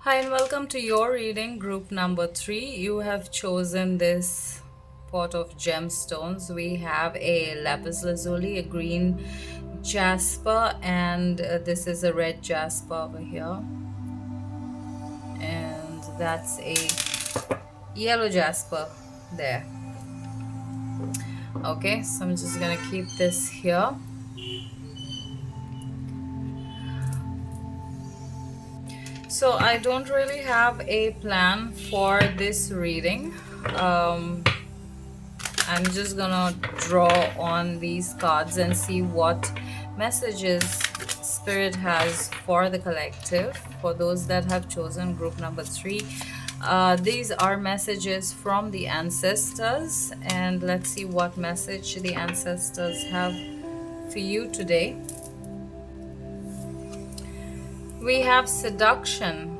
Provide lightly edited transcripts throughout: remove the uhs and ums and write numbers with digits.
Hi, and welcome to your reading, group number 3. You have chosen this pot of gemstones. We have a lapis lazuli, a green jasper, and this is a red jasper over here. And that's a yellow jasper there. Okay, so I'm just gonna keep this here. So I don't really have a plan for this reading. Um, I'm just gonna draw on these cards and see what messages Spirit has for the collective, for those that have chosen group number 3. These are messages from the ancestors, and let's see what message the ancestors have for you today. We have seduction.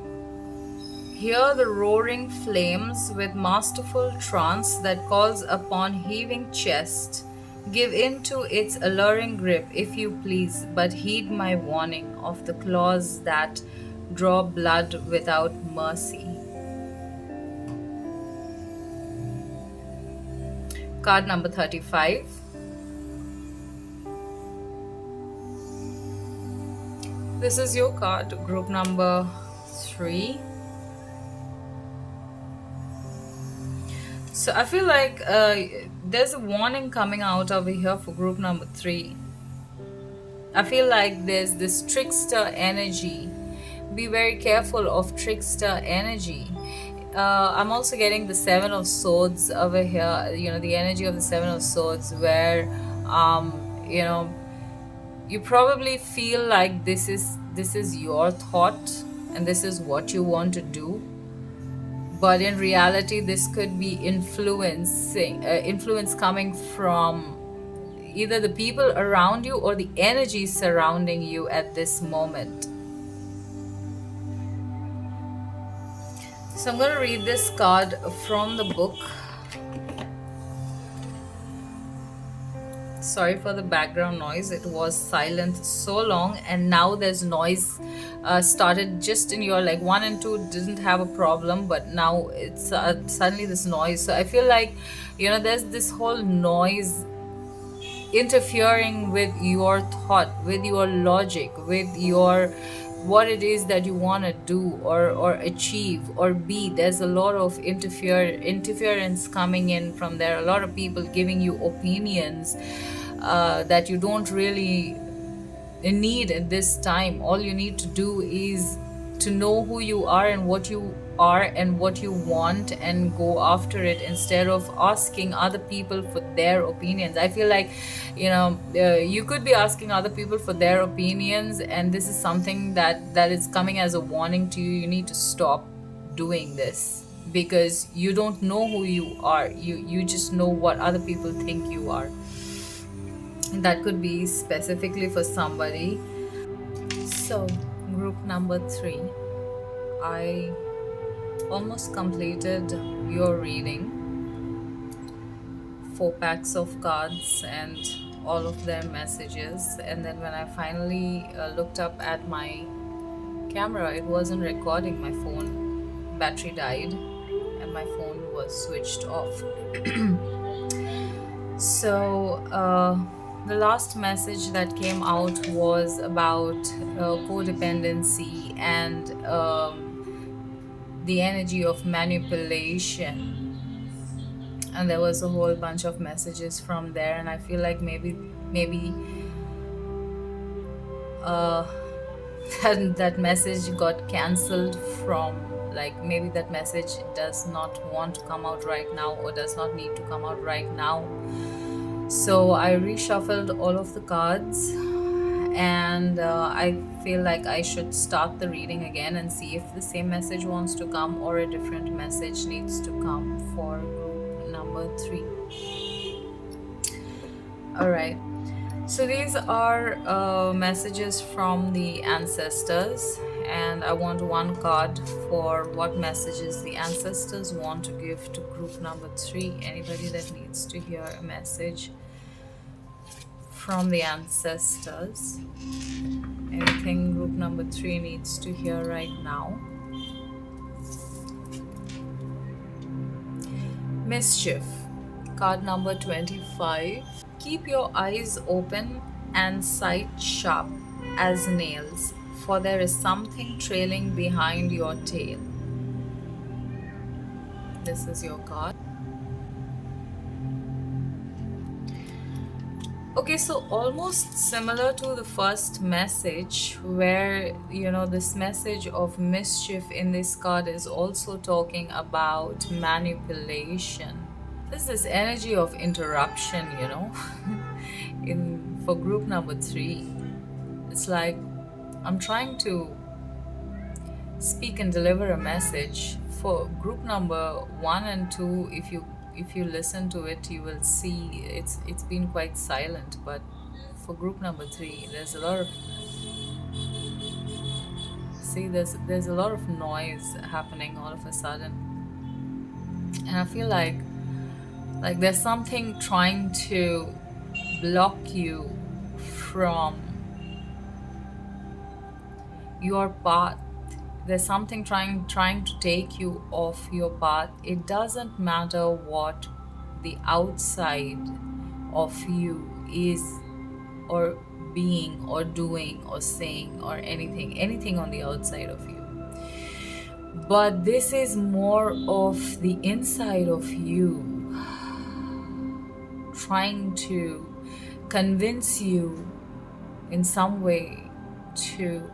Hear the roaring flames with masterful trance that calls upon heaving chest. Give in to its alluring grip, if you please, but heed my warning of the claws that draw blood without mercy. Card number 35. This is your card, group number 3. So I feel like there's a warning coming out over here for group number 3. I feel like there's this trickster energy. Be very careful of trickster energy. I'm also getting the Seven of Swords over here, the energy of the Seven of Swords, where, you probably feel like this is your thought and this is what you want to do, but in reality this could be influence coming from either the people around you or the energy surrounding you at this moment. So I'm going to read this card from the book. Sorry for the background noise. It was silent so long, and now there's noise started just in your, like, 1 and 2 didn't have a problem, but now it's suddenly this noise. So I feel like there's this whole noise interfering with your thought, with your logic, with your what it is that you want to do or achieve or be. There's a lot of interference coming in from there. A lot of people giving you opinions that you don't really need at this time. All you need to do is to know who you are and what you are and what you want and go after it, instead of asking other people for their opinions. I feel like you could be asking other people for their opinions, and this is something that is coming as a warning to you. You need to stop doing this, because you don't know who you are. You just know what other people think you are. That could be specifically for somebody. So group number 3, I almost completed your reading. 4 packs of cards and all of their messages, and then when I finally looked up at my camera, it wasn't recording. My phone battery died and my phone was switched off. So the last message that came out was about codependency and the energy of manipulation, and there was a whole bunch of messages from there, and I feel like maybe uh, that message got cancelled from, like, maybe that message does not want to come out right now or does not need to come out right now. So I reshuffled all of the cards, and I feel like I should start the reading again and see if the same message wants to come or a different message needs to come for group number 3. All right. So these are messages from the ancestors, and I want one card for what messages the ancestors want to give to group number 3. Anybody that needs to hear a message from the ancestors, anything group number 3 needs to hear right now. Mischief. Card number 25. Keep your eyes open and sight sharp as nails, for there is something trailing behind your tail. This is your card. Okay, so almost similar to the first message, where this message of mischief in this card is also talking about manipulation. There's this energy of interruption, in for group number 3. It's like I'm trying to speak and deliver a message. For group number 1 and 2, if you listen to it, you will see it's been quite silent. But for group number 3, there's a lot of there's a lot of noise happening all of a sudden, and I feel like there's something trying to block you from your path. There's something trying to take you off your path. It doesn't matter what the outside of you is, or being, or doing, or saying, or anything on the outside of you. But this is more of the inside of you trying to convince you in some way to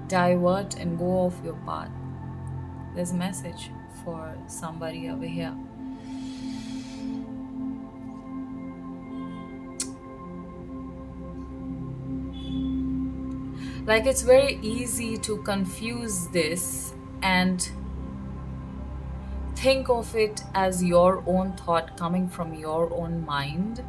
divert and go off your path. There's a message for somebody over here. Like, it's very easy to confuse this and think of it as your own thought coming from your own mind.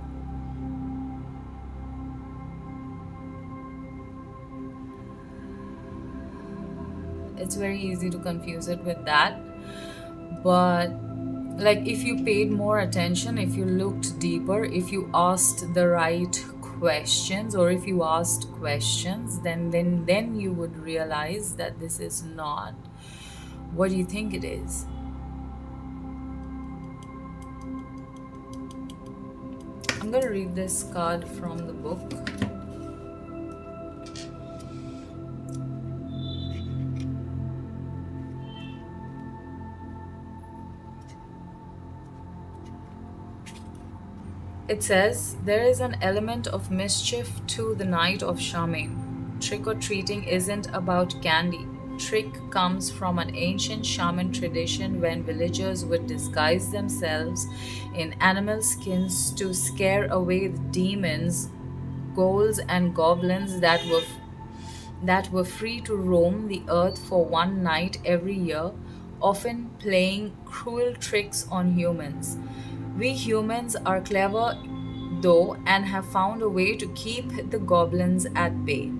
It's very easy to confuse it with that. But like, if you paid more attention, if you looked deeper, if you asked the right questions, or if you asked questions, then you would realize that this is not what you think it is. I'm going to read this card from the book. It says, there is an element of mischief to the night of shaman. Trick-or-treating isn't about candy. Trick comes from an ancient shaman tradition when villagers would disguise themselves in animal skins to scare away the demons, ghouls, and goblins that were free to roam the earth for one night every year, often playing cruel tricks on humans. We humans are clever, though, and have found a way to keep the goblins at bay.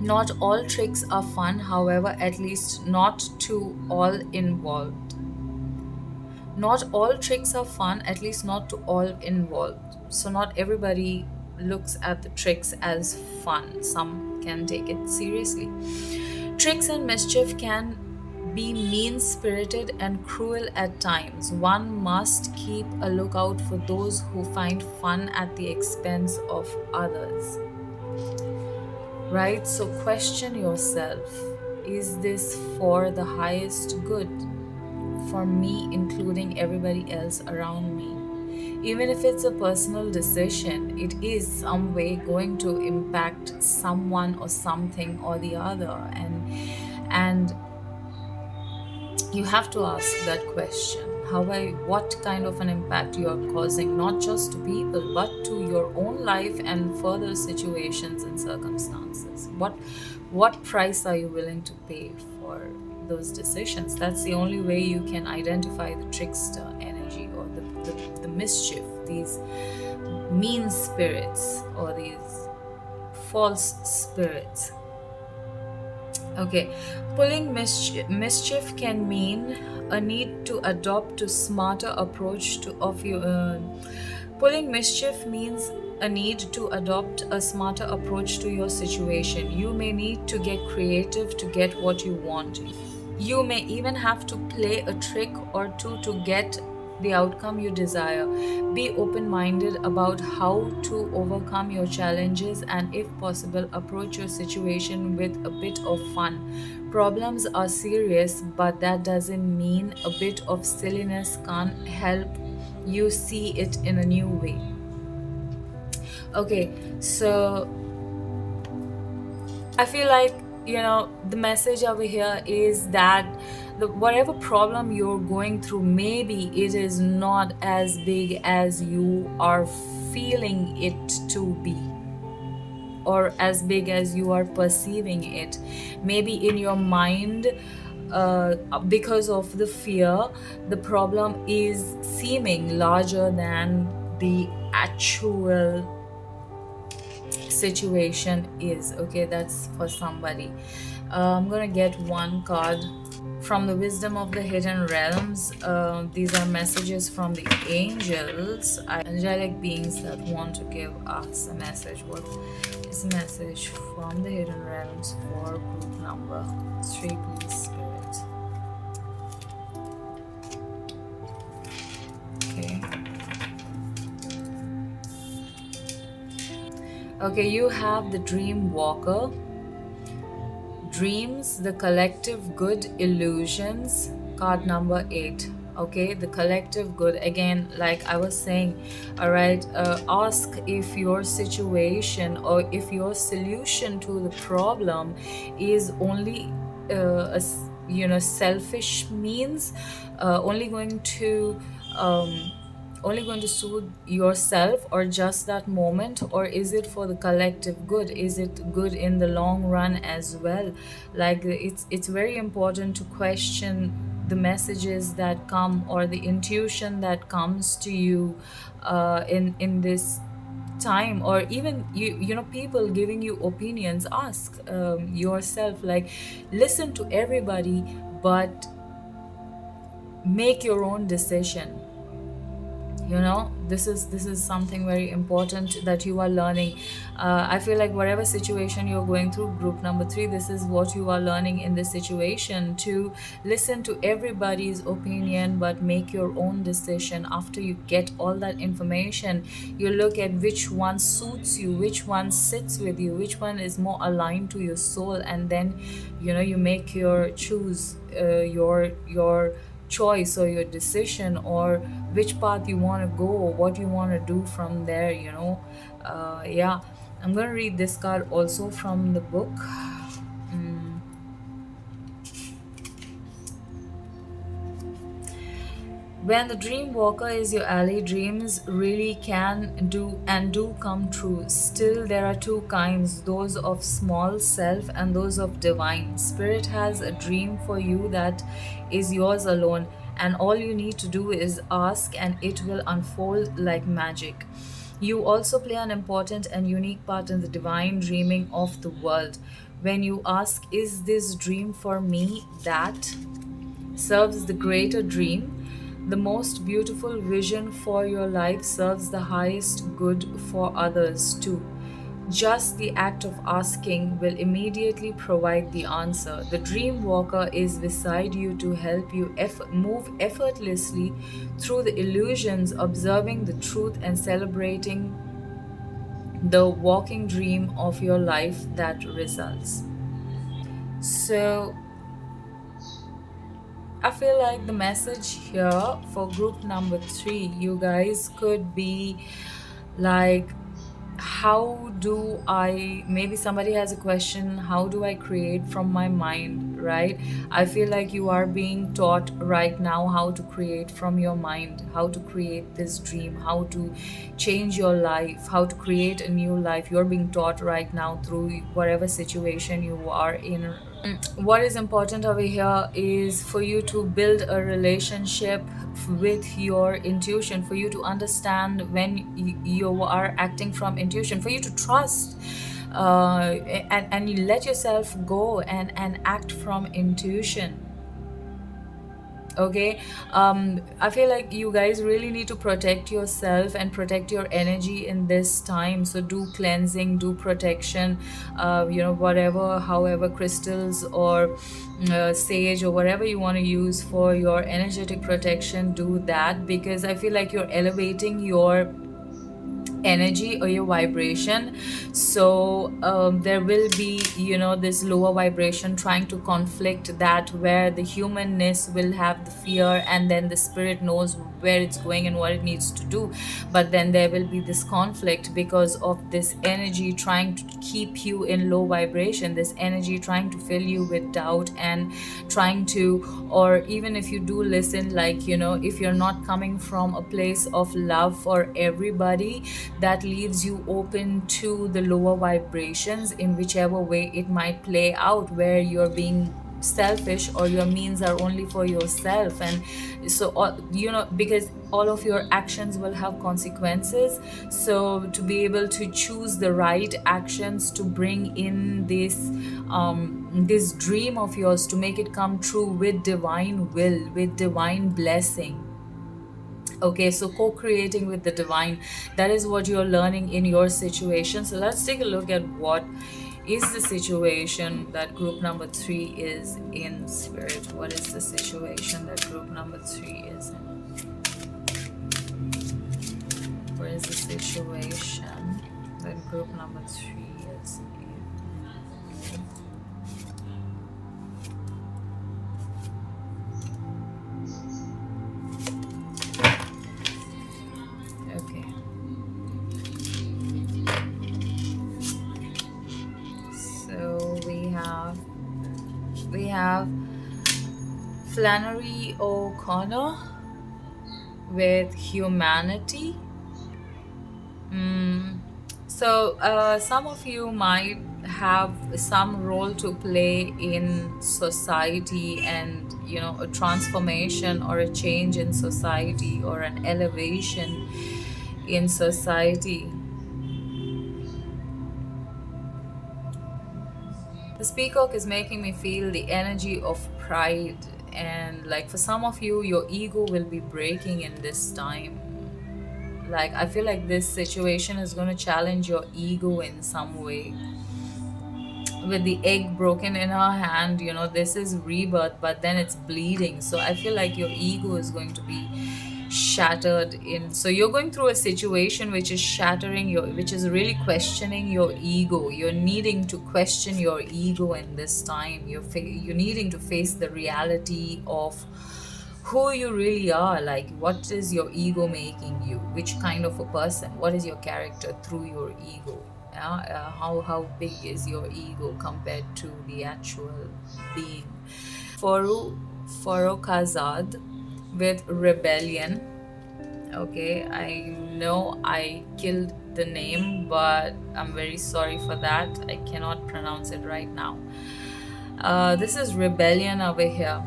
Not all tricks are fun, however, at least not to all involved. Not all tricks are fun, at least not to all involved. So, not everybody looks at the tricks as fun. Some can take it seriously. Tricks and mischief can be mean-spirited and cruel at times. One must keep a lookout for those who find fun at the expense of others. Right? So question yourself. Is this for the highest good? For me, including everybody else around me? Even if it's a personal decision, it is some way going to impact someone or something or the other. And you have to ask that question. What kind of an impact you are causing, not just to people, but to your own life and further situations and circumstances. What price are you willing to pay for those decisions? That's the only way you can identify the trickster energy, or the mischief, these mean spirits, or these false spirits. Okay, pulling mischief can mean a need to adopt a smarter approach to of your. Pulling mischief means a need to adopt a smarter approach to your situation. You may need to get creative to get what you want. You may even have to play a trick or two to get the outcome you desire. Be open minded about how to overcome your challenges and, if possible, approach your situation with a bit of fun. Problems are serious, but that doesn't mean a bit of silliness can't help you see it in a new way. Okay, so I feel like, the message over here is that whatever problem you're going through, maybe it is not as big as you are feeling it to be, or as big as you are perceiving it. Maybe in your mind, because of the fear, the problem is seeming larger than the actual situation is. Okay, that's for somebody. I'm gonna get one card from the wisdom of the hidden realms. These are messages from the angels, angelic beings that want to give us a message. What is the message from the hidden realms for group number 3, please, spirit? Okay. Okay, you have the dream walker. Dreams, the collective good illusions, card number 8. Okay, the collective good, again, like I was saying. All right, ask if your situation or if your solution to the problem is only selfish means, only going to soothe yourself or just that moment, or is it for the collective good? Is it good in the long run as well? Like, it's very important to question the messages that come, or the intuition that comes to you in this time, or even people giving you opinions. Ask yourself, like, listen to everybody, but make your own decision. This is something very important that you are learning. I feel like whatever situation you're going through, group number 3, this is what you are learning in this situation, to listen to everybody's opinion but make your own decision. After you get all that information, you look at which one suits you, which one sits with you, which one is more aligned to your soul, and then you make your your choice or your decision, or which path you want to go, or what you want to do from there. Yeah, I'm gonna read this card also from the book. When the dream walker is your ally, dreams really can do come true. Still, there are two kinds, those of small self and those of divine. Spirit has a dream for you that is yours alone, and all you need to do is ask, and it will unfold like magic. You also play an important and unique part in the divine dreaming of the world. When you ask, is this dream for me? That serves the greater dream. The most beautiful vision for your life serves the highest good for others too. Just the act of asking will immediately provide the answer. The dream walker is beside you to help you move effortlessly through the illusions, observing the truth and celebrating the walking dream of your life that results. So, I feel like the message here for group number 3, you guys could be like, how do I, maybe somebody has a question, how do I create from my mind, right? I feel like you are being taught right now how to create from your mind, how to create this dream, how to change your life, how to create a new life. You're being taught right now through whatever situation you are in. What is important over here is for you to build a relationship with your intuition, for you to understand when you are acting from intuition, for you to trust, and you let yourself go and act from intuition. Okay, I feel like you guys really need to protect yourself and protect your energy in this time. So do cleansing, do protection, whatever, however, crystals or sage or whatever you want to use for your energetic protection, do that, because I feel like you're elevating your energy or your vibration. So there will be, you know, this lower vibration trying to conflict that, where the humanness will have the fear, and then the spirit knows where it's going and what it needs to do. But then there will be this conflict because of this energy trying to keep you in low vibration, this energy trying to fill you with doubt and trying to, or even if you do listen, like, you know, if you're not coming from a place of love for everybody, that leaves you open to the lower vibrations in whichever way it might play out, where you're being selfish or your means are only for yourself. And so you know, because all of your actions will have consequences. So to be able to choose the right actions to bring in this dream of yours, to make it come true with divine will, with divine blessing. Okay, so co-creating with the divine, that is what you're learning in your situation. So let's take a look at what is the situation that group number 3 is in, spirit. What is the situation that group number 3 is in? What is the situation that group number 3 is in? Okay, so we have Flannery O'Connor with humanity. So some of you might have some role to play in society, and you know, a transformation or a change in society or an elevation in society. This peacock is making me feel the energy of pride, and like for some of you, your ego will be breaking in this time. Like I feel like this situation is going to challenge your ego in some way. With the egg broken in her hand, you know, this is rebirth, but then it's bleeding. So I feel like your ego is going to be shattered in, so you're going through a situation which is shattering your, which is really questioning your ego. You're needing to question your ego in this time. You're needing to face the reality of who you really are. Like, what is your ego making you? Which kind of a person? What is your character through your ego? How big is your ego compared to the actual being? Farouk Azad with rebellion. Okay, I know I killed the name, but I'm very sorry for that. I cannot pronounce it right now. This is rebellion over here.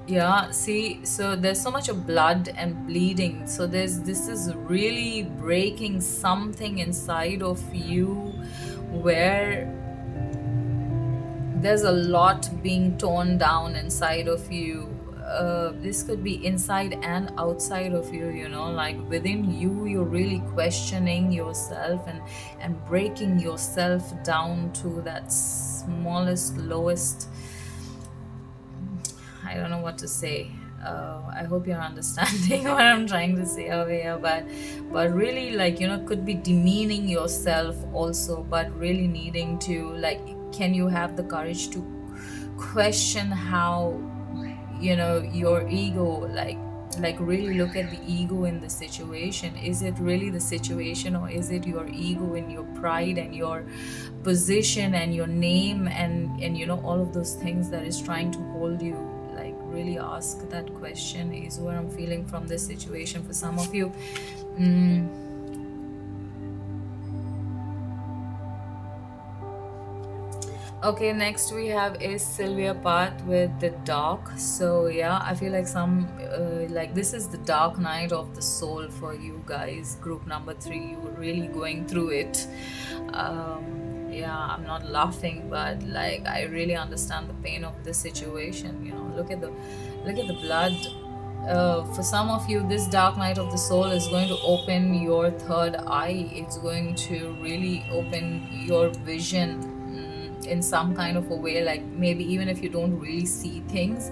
Yeah, see, so there's so much of blood and bleeding. So this is really breaking something inside of you, where there's a lot being torn down inside of you. This could be inside and outside of you, you know, like within you, you're really questioning yourself and breaking yourself down to that smallest, lowest, I don't know what to say. I hope you're understanding what I'm trying to say over here, but really, like, you know, could be demeaning yourself also, but really needing to, like, can you have the courage to question how, you know, your ego, like really look at the ego in the situation. Is it really the situation, or is it your ego and your pride and your position and your name and you know, all of those things that is trying to hold you? Like, really ask that question is what I'm feeling from this situation for some of you. Okay, next we have is Sylvia Path with the dark. So yeah, I feel like like this is the dark night of the soul for you guys. Group number 3, you were really going through it. Yeah, I'm not laughing, but like I really understand the pain of the situation. You know, look at the blood. For some of you, this dark night of the soul is going to open your third eye. It's going to really open your vision. in some kind of a way, like maybe even if you don't really see things,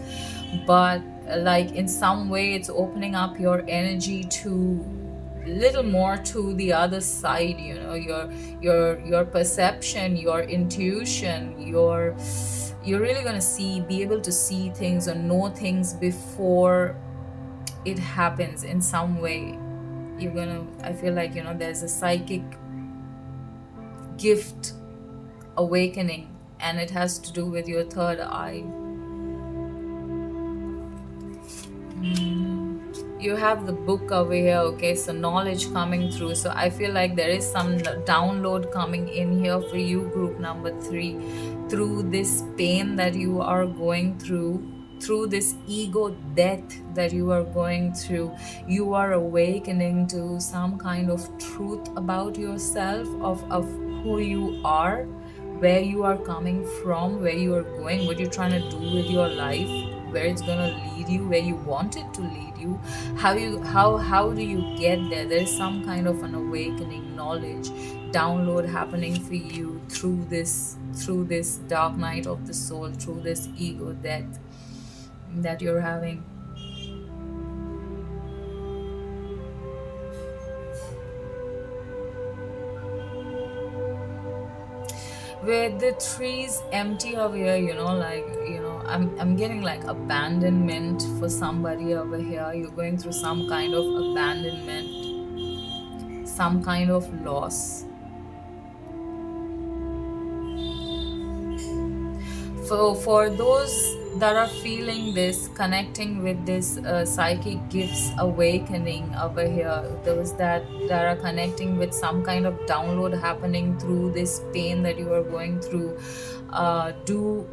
but like in some way it's opening up your energy to little more to the other side, you know, your perception, your intuition, you're really going to be able to see things or know things before it happens in some way. You're gonna, I feel like, you know, there's a psychic gift awakening, and it has to do with your third eye. You have the book over here, okay, so knowledge coming through. So I feel like there is some download coming in here for you, group number 3, through this pain that you are going through this ego death that you are going through. You are awakening to some kind of truth about yourself, of who you are, where you are coming from, where you are going, what you're trying to do with your life, where it's going to lead you, where you want it to lead you, how do you get there. There's some kind of an awakening knowledge download happening for you through this dark night of the soul, through this ego death that you're having. Where the trees empty over here, you know, like, you know, I'm getting like abandonment for somebody over here. You're going through some kind of abandonment, some kind of loss. For those that are feeling this, connecting with this psychic gifts awakening over here, those that are connecting with some kind of download happening through this pain that you are going through, do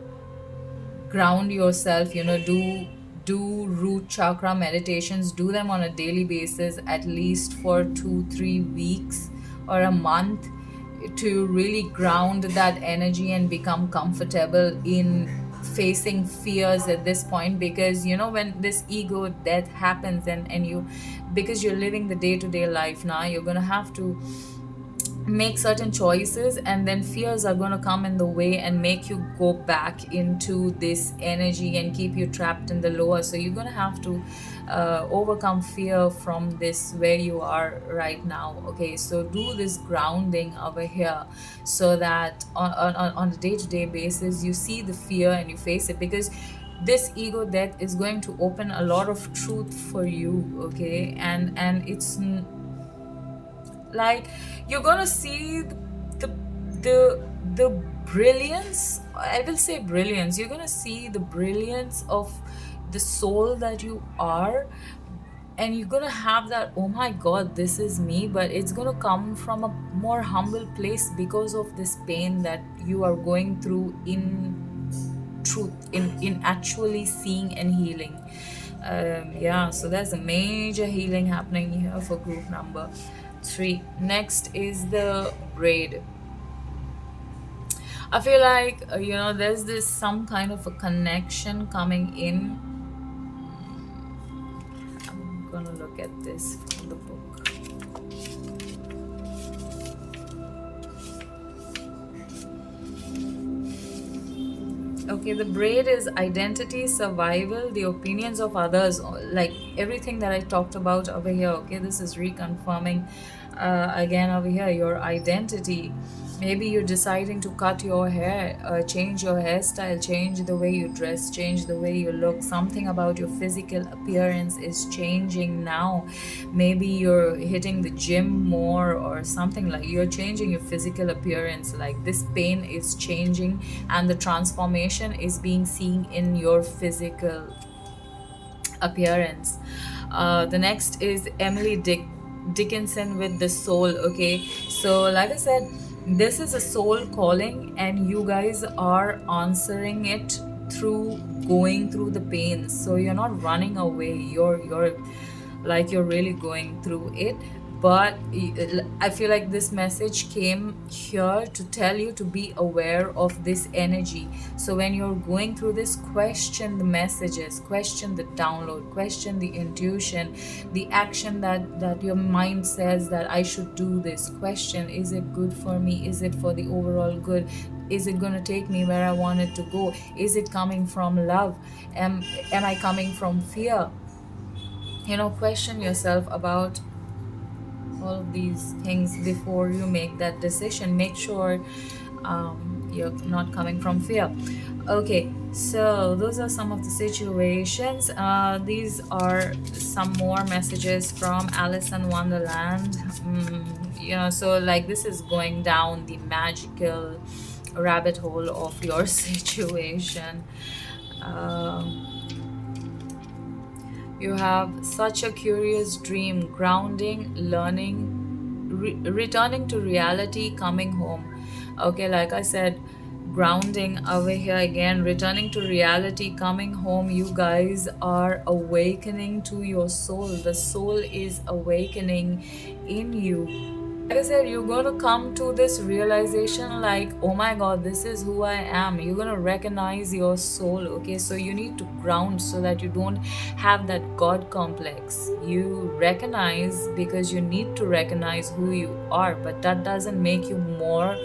ground yourself, you know, do root chakra meditations, do them on a daily basis, at least for 2-3 weeks or a month, to really ground that energy and become comfortable in facing fears at this point. Because, you know, when this ego death happens, and you, because you're living the day-to-day life now, you're gonna have to make certain choices, and then fears are going to come in the way and make you go back into this energy and keep you trapped in the lower. So you're going to have to overcome fear from this where you are right now. Okay, so do this grounding over here, so that on a day-to-day basis you see the fear and you face it, because this ego death is going to open a lot of truth for you. Okay, and it's like you're gonna see the brilliance, I will say brilliance, you're gonna see the brilliance of the soul that you are, and you're gonna have that, oh my god, this is me. But it's gonna come from a more humble place because of this pain that you are going through in truth, in actually seeing and healing. Yeah, so there's a major healing happening here for group number 3. Next is the braid. I feel like, you know, there's this some kind of a connection coming in. I'm gonna look at this from the book. Okay, the braid is identity, survival, the opinions of others, like everything that I talked about over here. Okay, this is reconfirming again over here your identity. Maybe you're deciding to cut your hair, change your hairstyle, change the way you dress, change the way you look. Something about your physical appearance is changing now. Maybe you're hitting the gym more, or something, like you're changing your physical appearance. Like this pain is changing, and the transformation is being seen in your physical appearance. The next is Emily Dickinson with the soul. Okay, so like I said, this is a soul calling, and you guys are answering it through going through the pain. So you're not running away, you're like, you're really going through it. but I feel like this message came here to tell you to be aware of this energy. So when you're going through this, question the messages, question the download, question the intuition, the action that your mind says that I should do this. Question, is it good for me? Is it for the overall good? Is it going to take me where I want it to go? Is it coming from love? Am I coming from fear? Question yourself about all of these things before you make that decision. Make sure you're not coming from fear. Okay, so those are some of the situations. These are some more messages from Alice in Wonderland. So like this is going down the magical rabbit hole of your situation. You have such a curious dream, grounding, learning, returning to reality, coming home. Okay, like I said, grounding over here again, returning to reality, coming home. You guys are awakening to your soul. The soul is awakening in you. Like I said, you're going to come to this realization like, oh my god, this is who I am. You're going to recognize your soul. Okay, so you need to ground so that you don't have that god complex. You recognize because you need to recognize who you are, but that doesn't make you more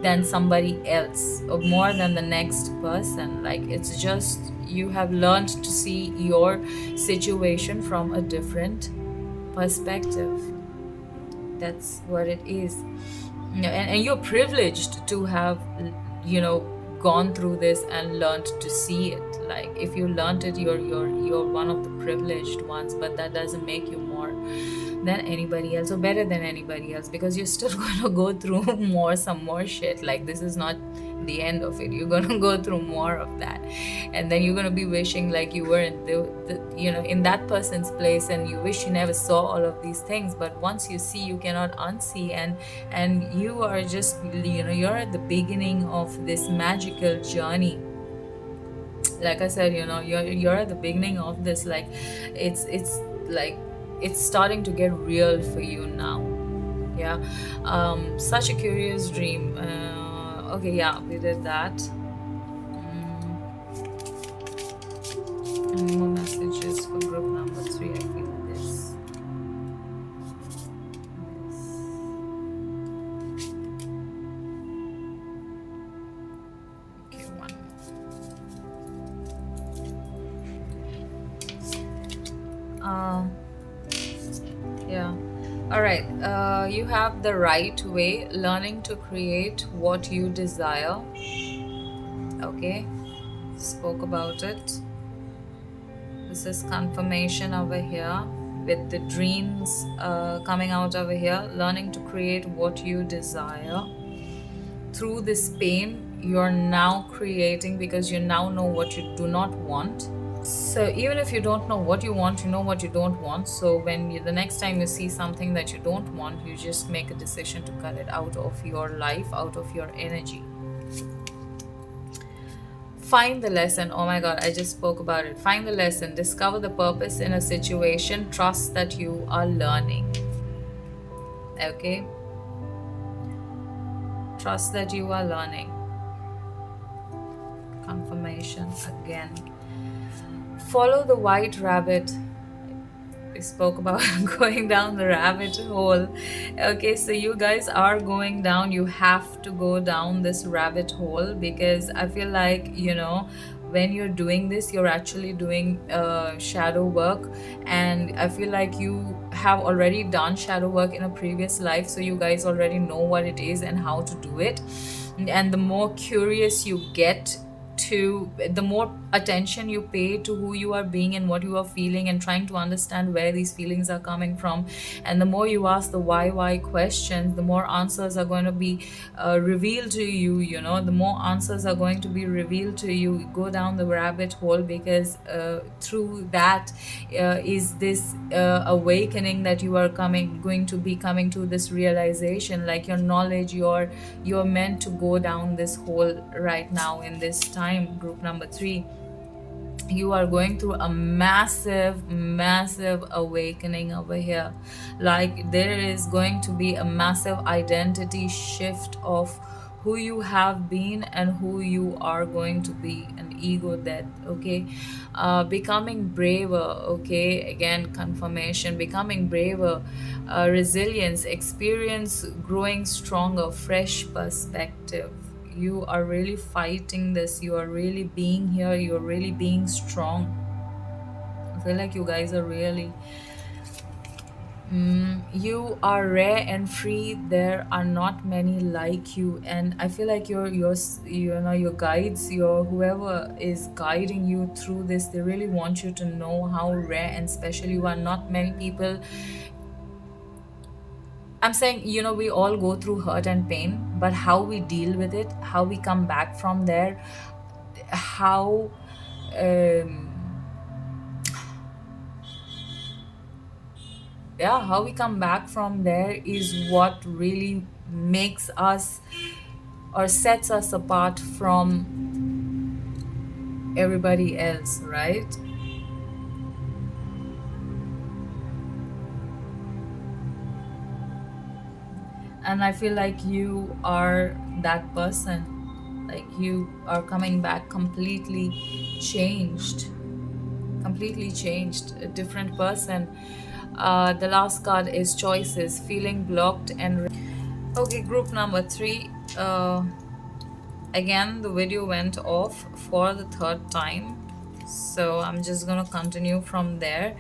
than somebody else or more than the next person. Like, it's just you have learned to see your situation from a different perspective. That's what it is. And you're privileged to have gone through this and learned to see it. Like, if you learned it, you're one of the privileged ones, but that doesn't make you more than anybody else or better than anybody else, because you're still going to go through some more shit. Like, this is not the end of it. You're going to go through more of that, and then you're going to be wishing like you were in in that person's place, and you wish you never saw all of these things. But once you see, you cannot unsee, and you are just you're at the beginning of this magical journey. Like I said, you're at the beginning of this. Like, it's like it's starting to get real for you now. Yeah. Such a curious dream. Okay, yeah, we did that. Any more messages for group number 3? I feel this. Okay, one more. Yeah. All right. You have the right way, learning to create what you desire. Okay. Spoke about it. This is confirmation over here with the dreams coming out over here. Learning to create what you desire. Through this pain, you're now creating, because you now know what you do not want. So even if you don't know what you want, you know what you don't want. So when the next time you see something that you don't want, you just make a decision to cut it out of your life, out of your energy. Find the lesson. Oh my god, I just spoke about it. Find the lesson. Discover the purpose in a situation. Trust that you are learning. Okay? Trust that you are learning. Confirmation again. Follow the white rabbit. We spoke about going down the rabbit hole. Okay, so you guys are going down. You have to go down this rabbit hole, because I feel like, when you're doing this, you're actually doing shadow work. And I feel like you have already done shadow work in a previous life. So you guys already know what it is and how to do it. And the more curious you get, the more attention you pay to who you are being and what you are feeling, and trying to understand where these feelings are coming from, and the more you ask the why questions, the more answers are going to be revealed to you. The more answers are going to be revealed to you. Go down the rabbit hole, because through that is this awakening that you are going to be coming to this realization. Like, your knowledge, you're meant to go down this hole right now in this time, group number 3. You are going through a massive awakening over here. Like there is going to be a massive identity shift of who you have been and who you are going to be, an ego death. Okay, becoming braver. Okay, again confirmation, becoming braver, resilience, experience, growing stronger, fresh perspective. You are really fighting this, you are really being here, you're really being strong. I feel like you guys are really you are rare and free. There are not many like you, and I feel like you know, your guides, your whoever is guiding you through this, they really want you to know how rare and special you are. Not many people, I'm saying, you know, we all go through hurt and pain, but how we deal with it, how we come back from there, how um, yeah, how we come back from there is what really makes us or sets us apart from everybody else, right? And I feel like you are that person. Like you are coming back changed completely changed, a different person. The last card is choices, feeling blocked and okay, group number 3. Again the video went off for the third time, so I'm just gonna continue from there.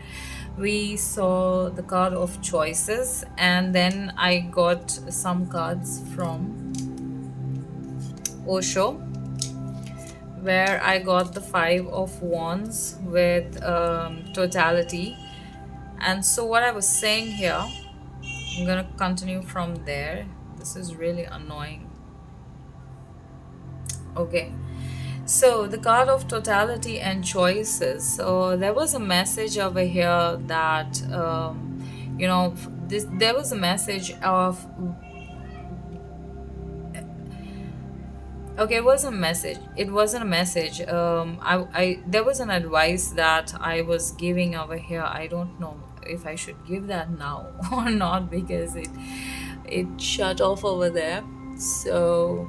We saw the card of choices, and then I got some cards from Osho, where I got the 5 of Wands with totality. And so what I was saying here, I'm gonna continue from there. This is really annoying. Okay, so the card of totality and choices. So there was a message over here that you know, this there was a message of okay, it was a message. It wasn't a message. I there was an advice that I was giving over here. I don't know if I should give that now or not, because it shut off over there. So,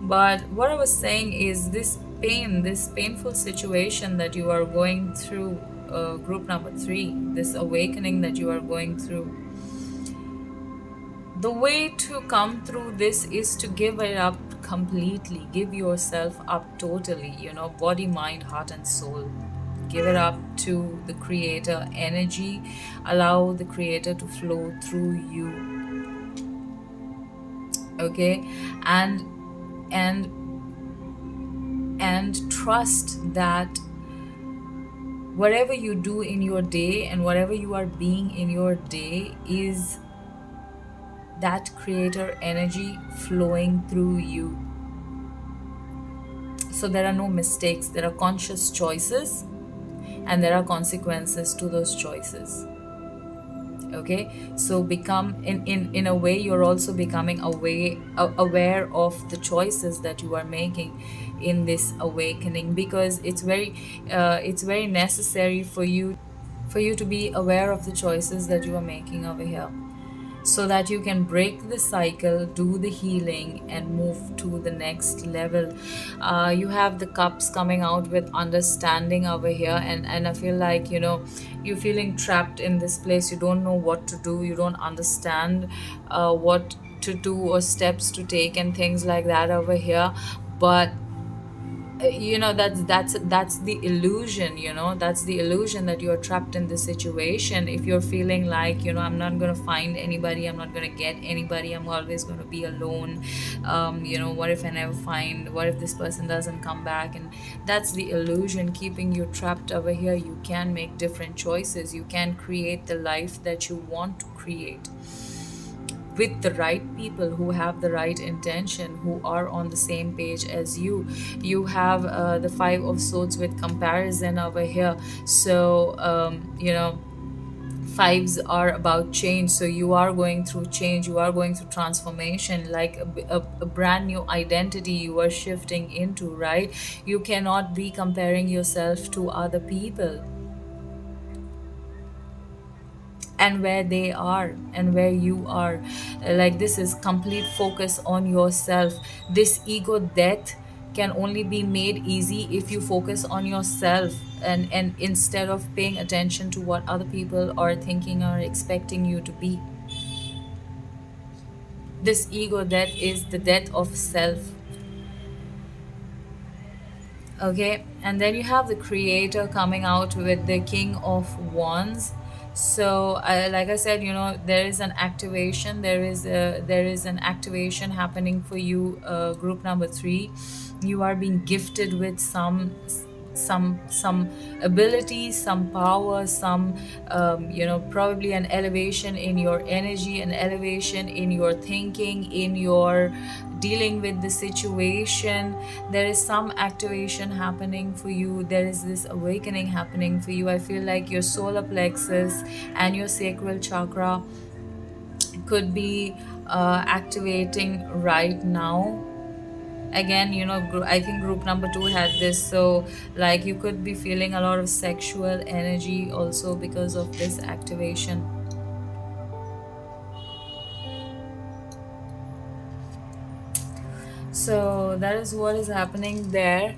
but what I was saying is this pain, this painful situation that you are going through, group number 3, this awakening that you are going through, the way to come through this is to give it up completely, give yourself up totally, you know, body, mind, heart and soul. Give it up to the creator energy, allow the creator to flow through you. Okay, and and and trust that whatever you do in your day and whatever you are being in your day is that creator energy flowing through you. So there are no mistakes, there are conscious choices, and there are consequences to those choices. Okay, so become in a way, you're also becoming aware of the choices that you are making in this awakening, because it's very necessary for you to be aware of the choices that you are making over here, so that you can break the cycle, do the healing, and move to the next level. You have the cups coming out with understanding over here, and I feel like, you know, you're feeling trapped in this place. You don't know what to do, you don't understand what to do or steps to take and things like that over here. But you know, that's the illusion, you know, that's the illusion that you're trapped in this situation. If you're feeling like, you know, I'm not going to find anybody, I'm not going to get anybody, I'm always going to be alone, you know, what if I never find, what if this person doesn't come back? And that's the illusion keeping you trapped over here. You can make different choices, you can create the life that you want to create with the right people who have the right intention, who are on the same page as you. You have the 5 of Swords with comparison over here. So, you know, fives are about change, so you are going through change, you are going through transformation, like a brand new identity you are shifting into, right? You cannot be comparing yourself to other people and where they are and where you are. Like, this is complete focus on yourself. This ego death can only be made easy if you focus on yourself, and instead of paying attention to what other people are thinking or expecting you to be. This ego death is the death of self. Okay, and then you have the creator coming out with the king of wands. So like I said, there is an activation, there is an activation happening for you, group number 3. You are being gifted with some ability, some power, some probably an elevation in your energy, an elevation in your thinking, in your dealing with the situation. There is some activation happening for you, there is this awakening happening for you. I feel like your solar plexus and your sacral chakra could be activating right now. Again, I think group number 2 had this, so like you could be feeling a lot of sexual energy also because of this activation. So that is what is happening there.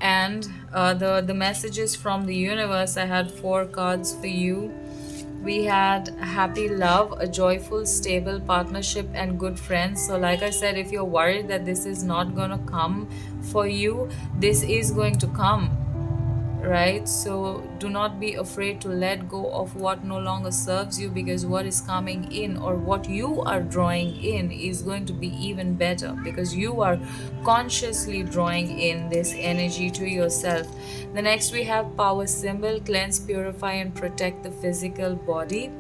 And the messages from the universe, I had 4 cards for you. We had happy love, a joyful stable partnership, and good friends. So like I said, if you're worried that this is not going to come for you, this is going to come, right? So do not be afraid to let go of what no longer serves you, because what is coming in, or what you are drawing in, is going to be even better, because you are consciously drawing in this energy to yourself. The next we have power symbol, cleanse, purify, and protect the physical body.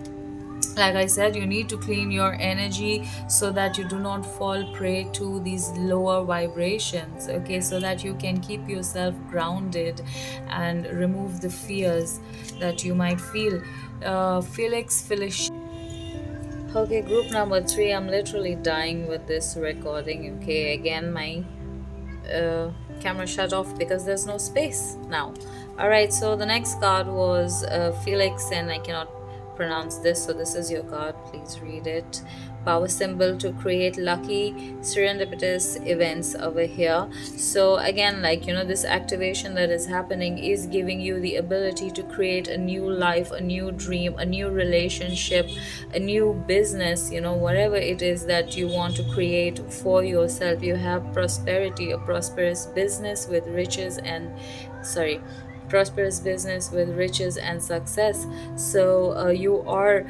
Like I said, you need to clean your energy so that you do not fall prey to these lower vibrations, okay, so that you can keep yourself grounded and remove the fears that you might feel. Felix. Okay, group number 3, I'm literally dying with this recording. Okay, again, my camera shut off because there's no space now. All right, so the next card was Felix, and I cannot pronounce this, so this is your card, please read it. Power symbol, to create lucky serendipitous events over here. So again, like, this activation that is happening is giving you the ability to create a new life, a new dream, a new relationship, a new business, whatever it is that you want to create for yourself. You have prosperity, a prosperous business with riches and prosperous business with riches and success. So you are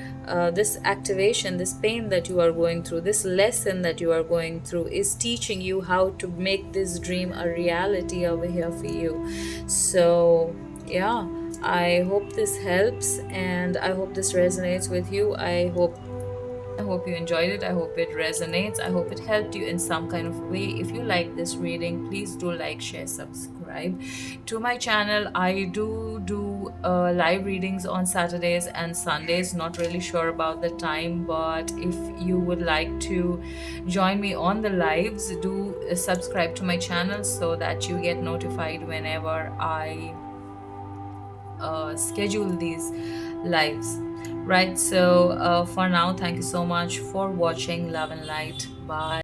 this activation, this pain that you are going through, this lesson that you are going through, is teaching you how to make this dream a reality over here for you. So yeah, I hope this helps, and I hope this resonates with you. I hope you enjoyed it. I hope it resonates. I hope it helped you in some kind of way. If you like this reading, please do like, share, subscribe to my channel. I do live readings on Saturdays and Sundays. Not really sure about the time, but if you would like to join me on the lives, do subscribe to my channel so that you get notified whenever I schedule these lives, right? So for now, thank you so much for watching. Love and light. Bye.